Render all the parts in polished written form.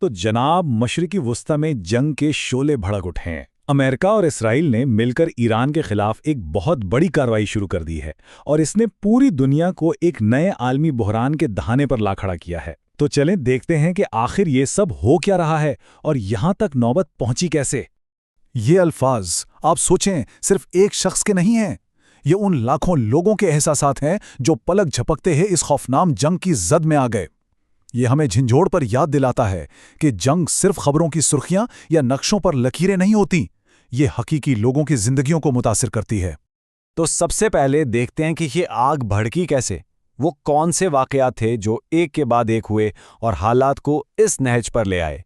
तो जनाब मशरिकी वस्ता में जंग के शोले भड़क उठे हैं। अमेरिका और इसराइल ने मिलकर ईरान के खिलाफ एक बहुत बड़ी कार्रवाई शुरू कर दी है और इसने पूरी दुनिया को एक नए आलमी बहरान के दहाने पर ला खड़ा किया है। तो चलें देखते हैं कि आखिर ये सब हो क्या रहा है और यहाँ तक नौबत पहुंची कैसे। ये अल्फाज आप सोचें सिर्फ एक शख्स के नहीं हैं। ये उन लाखों लोगों के एहसासात हैं जो पलक झपकते ही इस खौफनाक जंग की जद में आ गए। ये हमें झिंझोड़ पर याद दिलाता है कि जंग सिर्फ खबरों की सुर्खियां या नक्शों पर लकीरें नहीं होती, ये हकीकी लोगों की जिंदगियों को मुतासिर करती है। तो सबसे पहले देखते हैं कि ये आग भड़की कैसे। वो कौन से वाकयात थे जो एक के बाद एक हुए और हालात को इस नहज पर ले आए।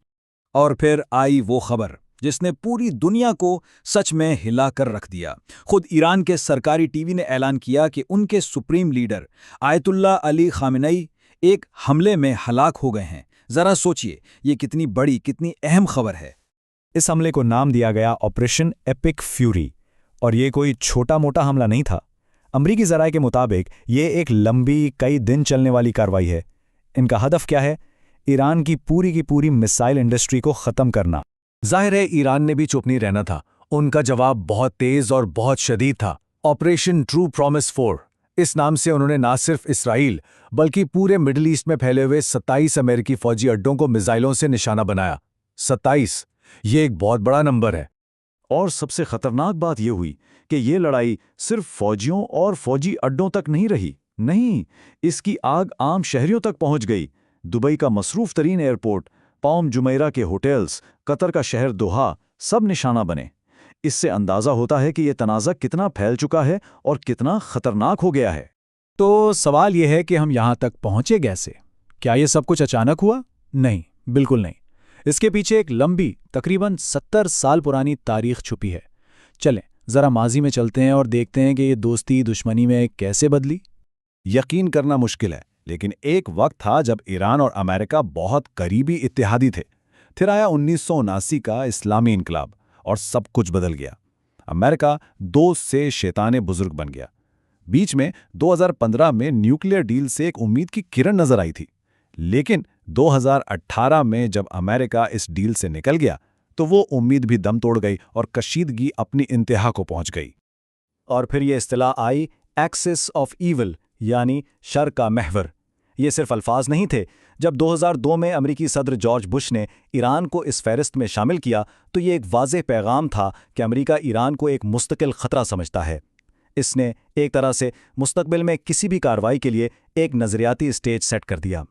और फिर आई वो खबर जिसने पूरी दुनिया को सच में हिलाकर रख दिया। खुद ईरान के सरकारी टीवी ने ऐलान किया कि उनके supreme leader Ayatollah Ali Khamenei एक हमले में हलाक हो गए हैं। जरा सोचिए ये कितनी बड़ी, कितनी अहम खबर है। इस हमले को नाम दिया गया ऑपरेशन एपिक फ्यूरी, और ये कोई छोटा मोटा हमला नहीं था। अमरीकी ज़राए के मुताबिक ये एक लंबी, कई दिन चलने वाली कार्रवाई है। इनका हदफ क्या है? ईरान की पूरी मिसाइल इंडस्ट्री को ख़त्म करना। जाहिर है ईरान ने भी चुप नहीं रहना था। उनका जवाब बहुत तेज और बहुत शदीद था। ऑपरेशन ट्रू प्रॉमिस 4, इस नाम से उन्होंने न सिर्फ इसराइल बल्कि पूरे मिडिल ईस्ट में फैले हुए 27 अमेरिकी फौजी अड्डों को मिसाइलों से निशाना बनाया। 27, ये एक बहुत बड़ा नंबर है। और सबसे खतरनाक बात यह हुई कि ये लड़ाई सिर्फ फौजियों और फौजी अड्डों तक नहीं रही। नहीं, इसकी आग आम शहरियों तक पहुंच गई। दुबई का मसरूफ तरीन एयरपोर्ट, पाउम जुमैरा के होटल्स, कतर का शहर दोहा, सब निशाना बने। इससे अंदाजा होता है कि यह तनाज़ा कितना फैल चुका है और कितना खतरनाक हो गया है। तो सवाल यह है कि हम यहाँ तक पहुँचे कैसे? क्या ये सब कुछ अचानक हुआ? नहीं, बिल्कुल नहीं। इसके पीछे एक लंबी, तकरीबन 70 साल पुरानी तारीख छुपी है। चलें ज़रा माजी में चलते हैं और देखते हैं कि ये दोस्ती दुश्मनी में कैसे बदली। यकीन करना मुश्किल है, लेकिन एक वक्त था जब ईरान और अमेरिका बहुत करीबी इत्तेहादी थे। फिर आया 1979 का इस्लामी इनकलाब और सब कुछ बदल गया। अमेरिका दोस्त से शैताने बुजुर्ग बन गया। बीच में 2015 में न्यूक्लियर डील से एक उम्मीद की किरण नजर आई थी, लेकिन 2018 में जब अमेरिका इस डील से निकल गया तो वो उम्मीद भी दम तोड़ गई और कशीदगी अपनी इंतहा को पहुंच गई। और फिर ये इस्तिलाह आई एक्सिस ऑफ ईविल, यानी शर का महवर। ये सिर्फ अल्फाज नहीं थे। जब 2002 में अमेरिकी सदर जॉर्ज बुश ने ईरान को इस फहरिस्त में शामिल किया तो ये एक वाज़ेह पैगाम था कि अमेरिका ईरान को एक मुस्तकिल ख़तरा समझता है। इसने एक तरह से मुस्तकबिल में किसी भी कार्रवाई के लिए एक नज़रियाती स्टेज सेट कर दिया।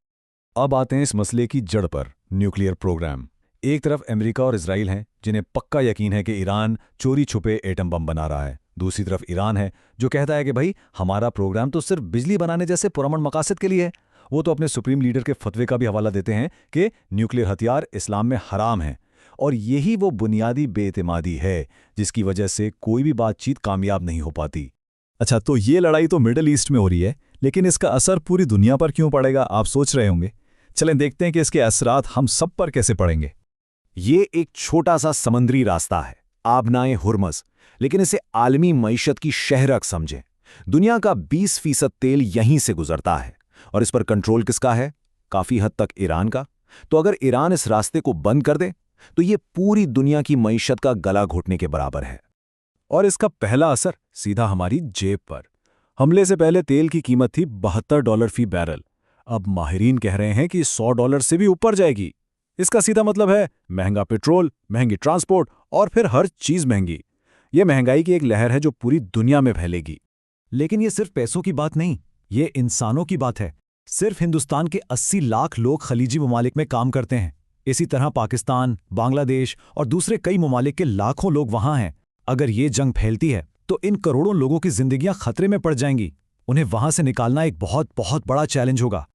अब आते हैं इस मसले की जड़ पर, न्यूक्लियर प्रोग्राम। एक तरफ अमेरिका और इजराइल हैं जिन्हें पक्का यकीन है कि ईरान चोरी छुपे एटम बम बना रहा है। दूसरी तरफ ईरान है जो कहता है कि भाई हमारा प्रोग्राम तो सिर्फ बिजली बनाने जैसे पुरअमन मकासद के लिए है। वो तो अपने सुप्रीम लीडर के फतवे का भी हवाला देते हैं कि न्यूक्लियर हथियार इस्लाम में हराम हैं। और यही वो बुनियादी बेइतिमादी है जिसकी वजह से कोई भी बातचीत कामयाब नहीं हो पाती। अच्छा, तो ये लड़ाई तो मिडल ईस्ट में हो रही है, लेकिन इसका असर पूरी दुनिया पर क्यों पड़ेगा, आप सोच रहे होंगे। चलें देखते हैं कि इसके असरात हम सब पर कैसे पड़ेंगे। ये एक छोटा सा समंदरी रास्ता है, आबनाए हुर्मज़, लेकिन इसे आलमी मईशत की शहरक समझें। दुनिया का 20% तेल यहीं से गुजरता है और इस पर कंट्रोल किसका है? काफ़ी हद तक ईरान का। तो अगर ईरान इस रास्ते को बंद कर दे तो ये पूरी दुनिया की मईशत का गला घोटने के बराबर है। और इसका पहला असर सीधा हमारी जेब पर। हमले से पहले तेल की कीमत थी $72 फी बैरल। अब माहिरीन कह रहे हैं कि $100 से भी ऊपर जाएगी। इसका सीधा मतलब है महंगा पेट्रोल, महंगी ट्रांसपोर्ट और फिर हर चीज़ महंगी। ये महंगाई की एक लहर है जो पूरी दुनिया में फैलेगी। लेकिन ये सिर्फ पैसों की बात नहीं, ये इंसानों की बात है। सिर्फ हिंदुस्तान के 80 लाख लोग खलीजी ममालिक में काम करते हैं। इसी तरह पाकिस्तान, बांग्लादेश और दूसरे कई ममालिक के लाखों लोग वहाँ हैं। अगर ये जंग फैलती है तो इन करोड़ों लोगों की जिंदगियां खतरे में पड़ जाएंगी। उन्हें वहां से निकालना एक बहुत बहुत बड़ा चैलेंज होगा।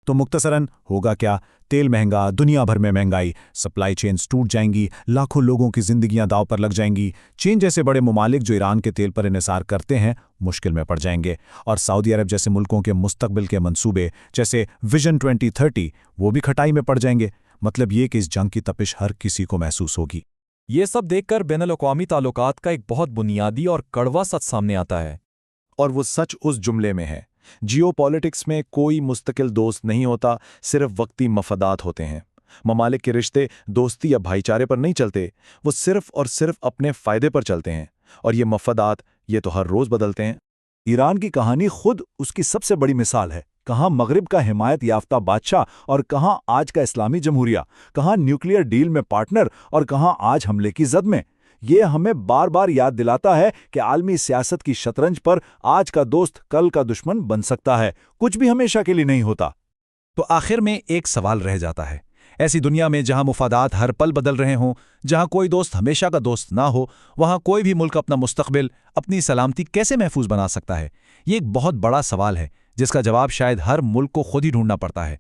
तो मुख्तसरन होगा क्या? तेल महंगा, दुनिया भर में महंगाई, सप्लाई चेन्स टूट जाएंगी, लाखों लोगों की जिंदगियां दांव पर लग जाएंगी। चीन जैसे बड़े ममालिक जो ईरान के तेल पर इन्हिसार करते हैं मुश्किल में पड़ जाएंगे, और सऊदी अरब जैसे मुल्कों के मुस्तकबिल के मंसूबे जैसे विजन 2030 वो भी खटाई में पड़ जाएंगे। मतलब ये कि इस जंग की तपिश हर किसी को महसूस होगी। ये सब देखकर बैनुल-अक़वामी ताल्लुकात का एक बहुत बुनियादी और कड़वा सच सामने आता है। और वो सच उस जुमले में है, जियोपॉलिटिक्स में कोई मुस्तकिल दोस्त नहीं होता, सिर्फ वक्ती मफादात होते हैं। ممالک کے رشتے دوستی یا بھائی چارے پر نہیں چلتے، وہ صرف اور صرف اپنے فائدے پر چلتے ہیں، اور یہ مفادات یہ تو ہر روز بدلتے ہیں۔ ایران کی کہانی خود اس کی سب سے بڑی مثال ہے۔ کہاں مغرب کا حمایت یافتہ بادشاہ اور کہاں آج کا اسلامی جمہوریہ، کہاں نیوکلیئر ڈیل میں پارٹنر اور کہاں آج حملے کی زد میں۔ یہ ہمیں بار بار یاد دلاتا ہے کہ عالمی سیاست کی شطرنج پر آج کا دوست کل کا دشمن بن سکتا ہے، کچھ بھی ہمیشہ کے لیے نہیں ہوتا۔ تو آخر میں ایک سوال رہ جاتا ہے، ایسی دنیا میں جہاں مفادات ہر پل بدل رہے ہوں، جہاں کوئی دوست ہمیشہ کا دوست نہ ہو، وہاں کوئی بھی ملک اپنا مستقبل، اپنی سلامتی کیسے محفوظ بنا سکتا ہے؟ یہ ایک بہت بڑا سوال ہے جس کا جواب شاید ہر ملک کو خود ہی ڈھونڈنا پڑتا ہے۔